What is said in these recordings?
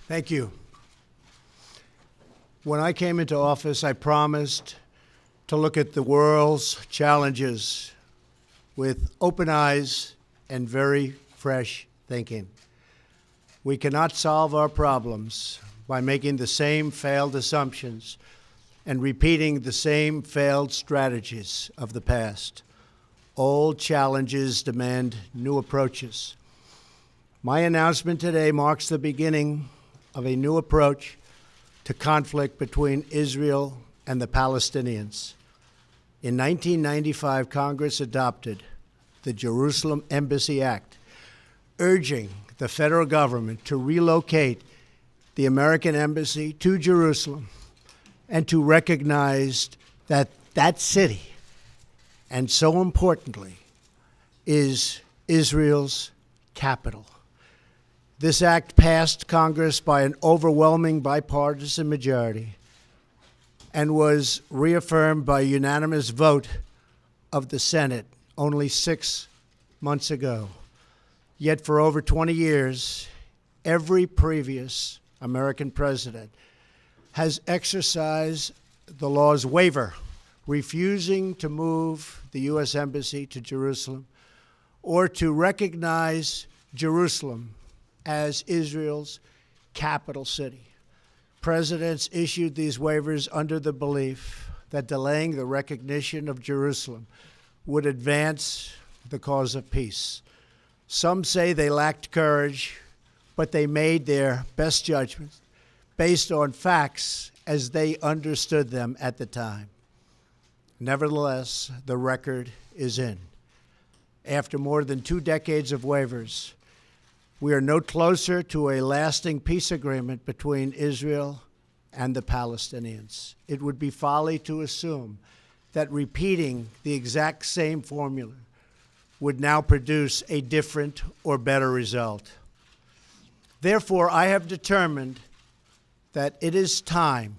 Thank you. When I came into office, I promised to look at the world's challenges with open eyes and very fresh thinking. We cannot solve our problems by making the same failed assumptions and repeating the same failed strategies of the past. Old challenges demand new approaches. My announcement today marks the beginning of a new approach to conflict between Israel and the Palestinians. In 1995, Congress adopted the Jerusalem Embassy Act, urging the federal government to relocate the American embassy to Jerusalem and to recognize that that city, and so importantly, is Israel's capital. This act passed Congress by an overwhelming bipartisan majority and was reaffirmed by a unanimous vote of the Senate only 6 months ago. Yet for over 20 years, every previous American president has exercised the law's waiver, refusing to move the U.S. Embassy to Jerusalem or to recognize Jerusalem as Israel's capital city. Presidents issued these waivers under the belief that delaying the recognition of Jerusalem would advance the cause of peace. Some say they lacked courage, but they made their best judgments based on facts as they understood them at the time. Nevertheless, the record is in. After more than 2 decades of waivers, we are no closer to a lasting peace agreement between Israel and the Palestinians. It would be folly to assume that repeating the exact same formula would now produce a different or better result. Therefore, I have determined that it is time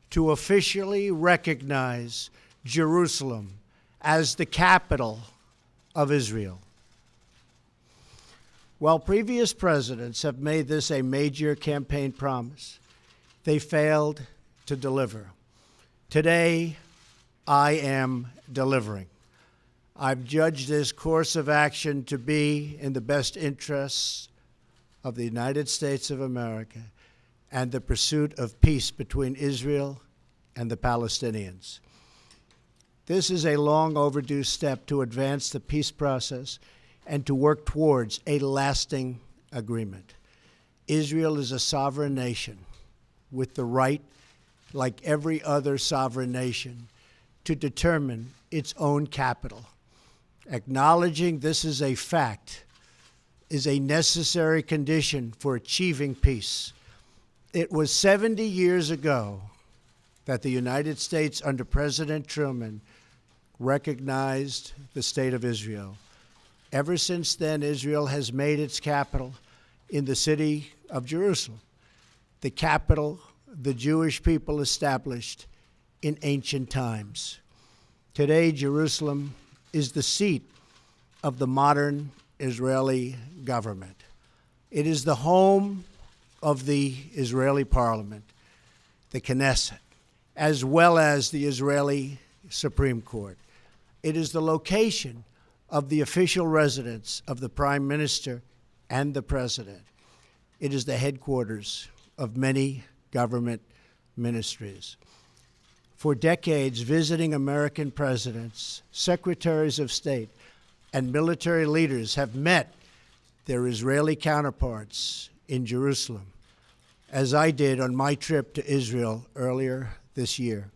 to officially recognize Jerusalem as the capital of Israel. While previous presidents have made this a major campaign promise, they failed to deliver. Today, I am delivering. I've judged this course of action to be in the best interests of the United States of America and the pursuit of peace between Israel and the Palestinians. This is a long overdue step to advance the peace process and to work towards a lasting agreement. Israel is a sovereign nation with the right, like every other sovereign nation, to determine its own capital. Acknowledging this is a fact is a necessary condition for achieving peace. It was 70 years ago that the United States, under President Truman, recognized the state of Israel. Ever since then, Israel has made its capital in the city of Jerusalem, the capital the Jewish people established in ancient times. Today, Jerusalem is the seat of the modern Israeli government. It is the home of the Israeli parliament, the Knesset, as well as the Israeli Supreme Court. It is the location of the official residence of the Prime Minister and the President. It is the headquarters of many government ministries. For decades, visiting American presidents, secretaries of state, and military leaders have met their Israeli counterparts in Jerusalem, as I did on my trip to Israel earlier this year.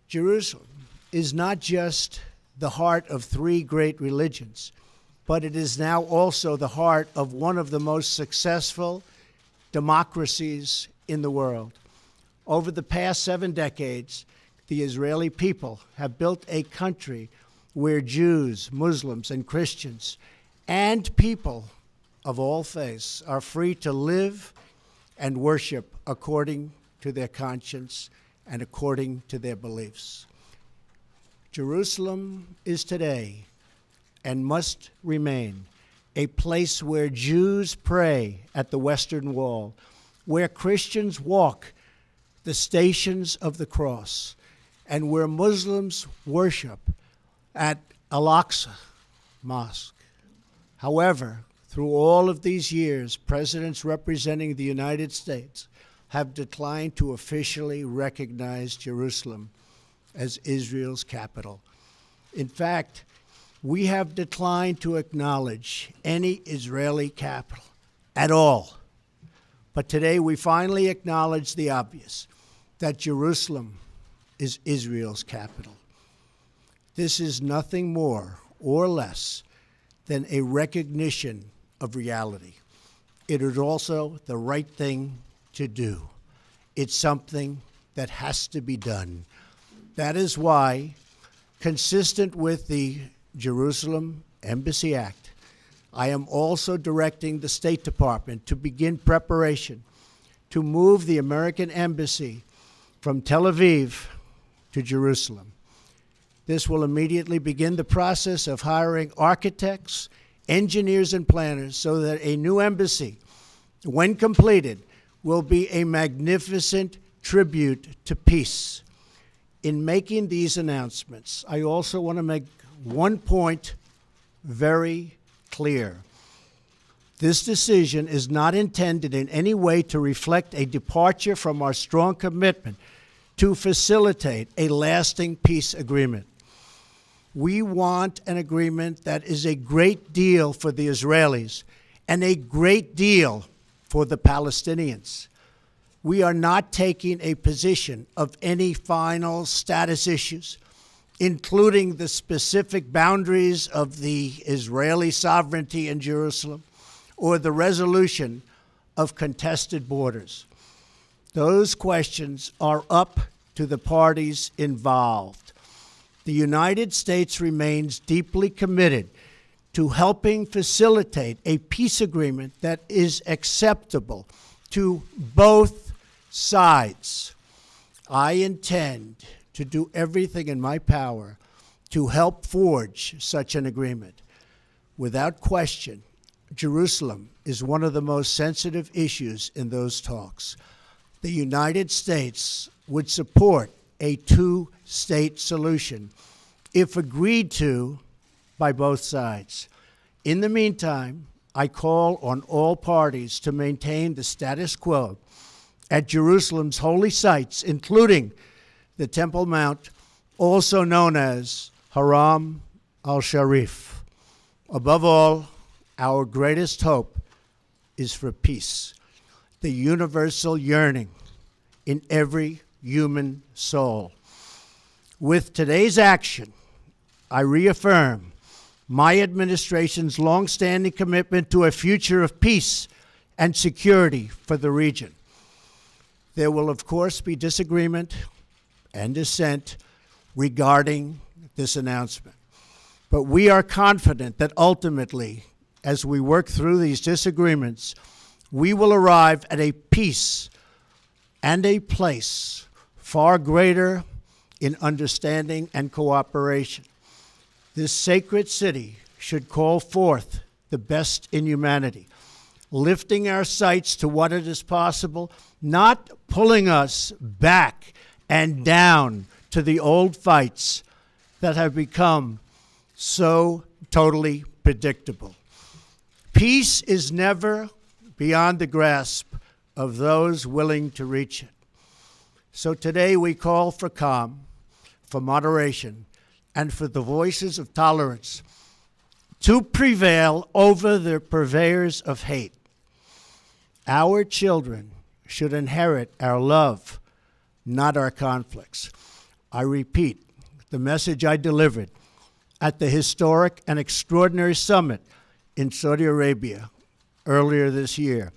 Jerusalem is not just the heart of 3 great religions, but it is now also the heart of one of the most successful democracies in the world. Over the past 7 decades, the Israeli people have built a country where Jews, Muslims, and Christians, and people of all faiths are free to live and worship according to their conscience and according to their beliefs. Jerusalem is today, and must remain, a place where Jews pray at the Western Wall, where Christians walk the stations of the cross, and where Muslims worship at Al-Aqsa Mosque. However, through all of these years, presidents representing the United States have declined to officially recognize Jerusalem as Israel's capital. In fact, we have declined to acknowledge any Israeli capital at all. But today we finally acknowledge the obvious, that Jerusalem is Israel's capital. This is nothing more or less than a recognition of reality. It is also the right thing to do. It's something that has to be done. That is why, consistent with the Jerusalem Embassy Act, I am also directing the State Department to begin preparation to move the American Embassy from Tel Aviv to Jerusalem. This will immediately begin the process of hiring architects, engineers, and planners so that a new embassy, when completed, will be a magnificent tribute to peace. In making these announcements, I also want to make one point very clear. This decision is not intended in any way to reflect a departure from our strong commitment to facilitate a lasting peace agreement. We want an agreement that is a great deal for the Israelis and a great deal for the Palestinians. We are not taking a position of any final status issues, including the specific boundaries of the Israeli sovereignty in Jerusalem or the resolution of contested borders. Those questions are up to the parties involved. The United States remains deeply committed to helping facilitate a peace agreement that is acceptable to both sides. I intend to do everything in my power to help forge such an agreement. Without question, Jerusalem is one of the most sensitive issues in those talks. The United States would support a two-state solution if agreed to by both sides. In the meantime, I call on all parties to maintain the status quo at Jerusalem's holy sites, including the Temple Mount, also known as Haram al-Sharif. Above all, our greatest hope is for peace, the universal yearning in every human soul. With today's action, I reaffirm my administration's longstanding commitment to a future of peace and security for the region. There will, of course, be disagreement and dissent regarding this announcement. But we are confident that ultimately, as we work through these disagreements, we will arrive at a peace and a place far greater in understanding and cooperation. This sacred city should call forth the best in humanity, lifting our sights to what it is possible, not pulling us back and down to the old fights that have become so totally predictable. Peace is never beyond the grasp of those willing to reach it. So today we call for calm, for moderation, and for the voices of tolerance to prevail over the purveyors of hate. Our children should inherit our love, not our conflicts. I repeat the message I delivered at the historic and extraordinary summit in Saudi Arabia earlier this year.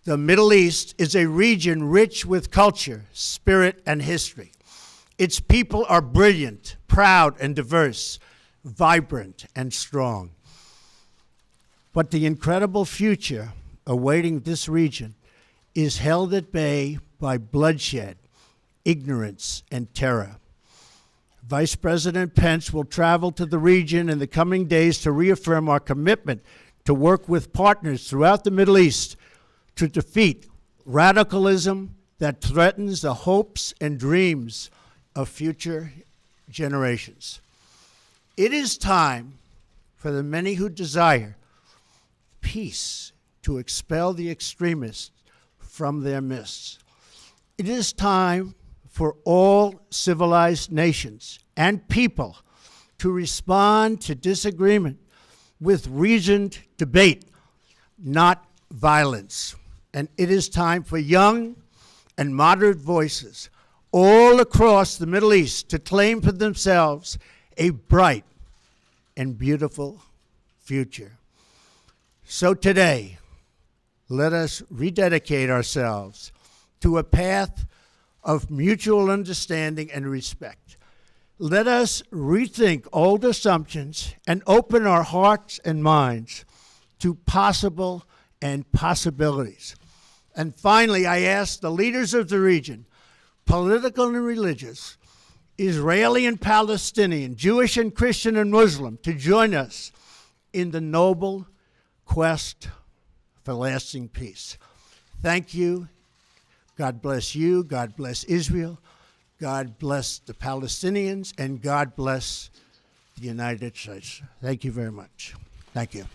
The Middle East is a region rich with culture, spirit, and history. Its people are brilliant, proud, and diverse, vibrant, and strong. But the incredible future awaiting this region is held at bay by bloodshed, ignorance, and terror. Vice President Pence will travel to the region in the coming days to reaffirm our commitment to work with partners throughout the Middle East to defeat radicalism that threatens the hopes and dreams of future generations. It is time for the many who desire peace to expel the extremists from their midst. It is time for all civilized nations and people to respond to disagreement with reasoned debate, not violence. And it is time for young and moderate voices all across the Middle East to claim for themselves a bright and beautiful future. So today, let us rededicate ourselves to a path of mutual understanding and respect. Let us rethink old assumptions and open our hearts and minds to possible and possibilities. And finally, I ask the leaders of the region, political and religious, Israeli and Palestinian, Jewish and Christian and Muslim, to join us in the noble quest for lasting peace. Thank you. God bless you. God bless Israel. God bless the Palestinians. And God bless the United States. Thank you very much. Thank you.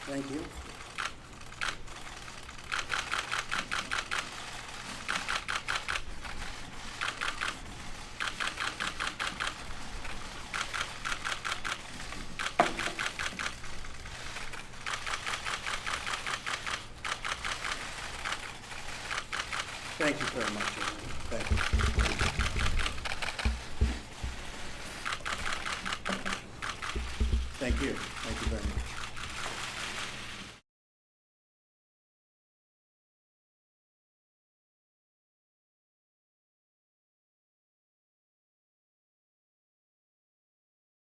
Thank you. Thank you very much, everyone. Thank you. Thank you. Thank you very much.